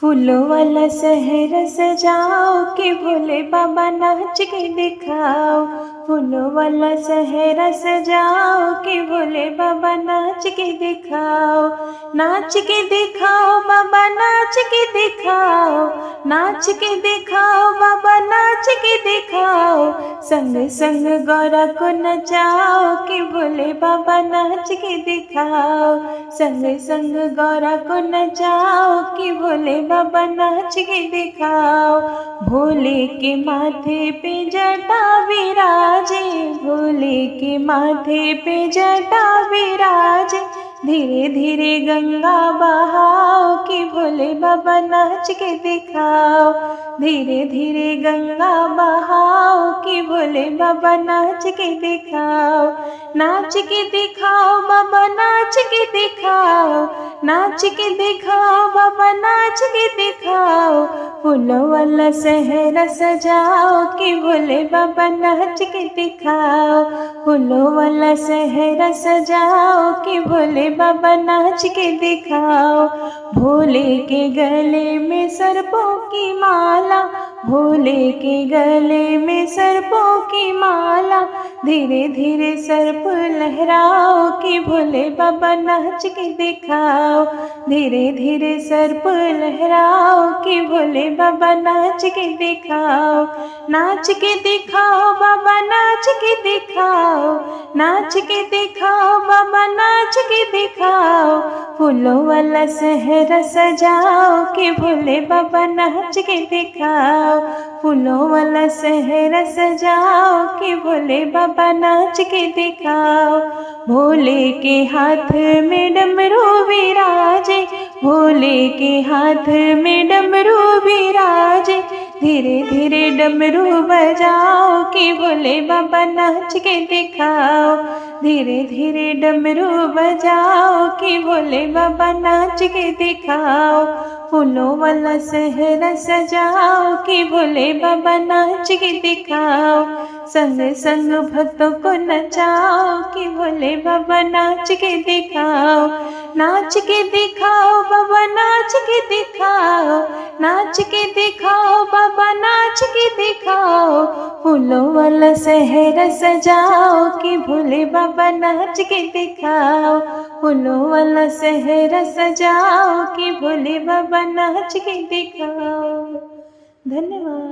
फूलों वाला शहर सजाओ कि भोले बाबा नाच के दिखाओ। फूलों वाला शहर सजाओ कि भोले बाबा नाच के दिखाओ। नाच के दिखाओ बाबा नाच के दिखाओ। नाच के दिखाओ बाबा नाच के दिखाओ। संग संग गौरा को नचाओ कि भोले बाबा नाच के दिखाओ। संग संग गौरा को नचाओ कि भोले बाबा नाच के दिखाओ। भोले के माथे पे जटा विराजे। भोले के माथे पे जटा विराजे। धीरे धीरे गंगा बहाओ कि भोले बाबा नाच के दिखाओ। धीरे धीरे गंगा बहाओ कि भोले बाबा नाच के दिखाओ। नाच के दिखाओ बाबा नाच के दिखाओ। नाच के दिखाओ बाबा नाच के दिखाओ। फूलों वाला शहर सजाओ कि भोले बाबा नाच के दिखाओ। फूलों वाला शहर सजाओ कि भोले बाबा नाच के दिखाओ। भोले के गले में सर्पों की माला। भोले के गले में सर्पों की माला। धीरे धीरे सर्प लहराओ कि भोले बाबा नाच के दिखाओ। धीरे धीरे सर्प लहराओ कि भोले बाबा नाच के दिखाओ। नाच के दिखाओ बाबा नाच के दिखाओ। नाच के दिखाओ बाबा नाच के दिखाओ। फूलों वाला शहर सजाओ कि भोले बाबा नाच के दिखाओ। फूलों वाला शहर सजाओ कि भोले बाबा नाच के दिखाओ। भोले के हाथ में डमरू विराजे। भोले के हाथ में डमरू विराजे। धीरे धीरे डमरू बजाओ कि भोले बाबा नाच के दिखाओ। धीरे धीरे डमरू बजाओ कि भोले बाबा नाच के दिखाओ। फूलों वाला शहर सजाओ कि भोले बाबा नाच के दिखाओ। संग संग भक्तों को नचाओ कि भोले बाबा नाच के दिखाओ। नाच के दिखाओ बाबा नाच के दिखाओ। नाच के दिखाओ बाबा नाच के दिखाओ। फूलों वाला शहर सजाओ कि भोले बाबा नाच के दिखाओ। फूलों वाला शहर सजाओ कि भोले बाबा नाच के दिखाओ। धन्यवाद।